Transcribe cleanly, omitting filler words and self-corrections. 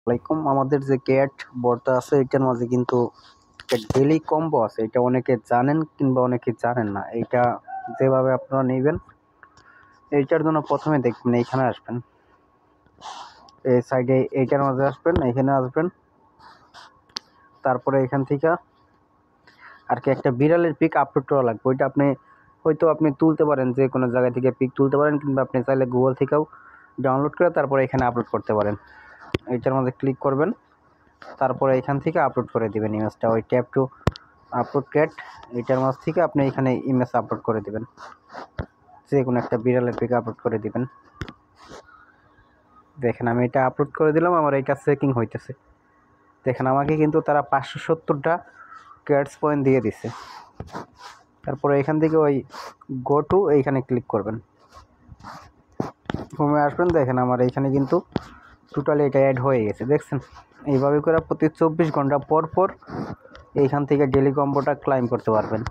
লাইকুম আমাদের যে ক্যাট বর্তা আছে এটার মাঝে কিন্তু ডেইলি কম্বো আছে। এটা অনেকে জানেন কিংবা অনেকে জানেন না। এইটা যেভাবে আপনারা নেবেন এইটার জন্য প্রথমে দেখবেন এইখানে আসবেন, এই সাইডে এইটার মাঝে আসবেন, এখানে আসবেন, তারপরে এখান থেকে আর কি একটা বিড়ালের পিক আপলোড করা লাগবে। ওইটা আপনি তুলতে পারেন, যে কোনো জায়গা থেকে পিক তুলতে পারেন, কিংবা আপনি চাইলে গুগল থেকেও ডাউনলোড করে তারপরে এখানে আপলোড করতে পারেন। এইটার মধ্যে ক্লিক করবেন, তারপরে এখান থেকে আপলোড করে দিবেন ইমেজটা। ওই ট্যাপ টু আপলোড ক্যাট এটার মাঝ থেকে আপনি এখানে ইমেজ আপলোড করে দিবেন, যে কোনো একটা বিড়ালের পিক আপলোড করে দিবেন। দেখেন আমি এটা আপলোড করে দিলাম, আমার এটা চেকিং হইতেছে। দেখেন আমাকে কিন্তু তারা 570টা ক্যাটস পয়েন্ট দিয়ে দিছে। তারপরে এখান থেকে ওই গো টু এইখানে ক্লিক করবেন, হোমে আসবেন। দেখেন আমার এইখানে কিন্তু টোটালি এটা অ্যাড হয়ে গেছে, দেখছেন। এইভাবে করে প্রতি 24 ঘন্টা পর পর এইখান থেকে ডেলি কম্বোটা ক্লাইম করতে পারবেন।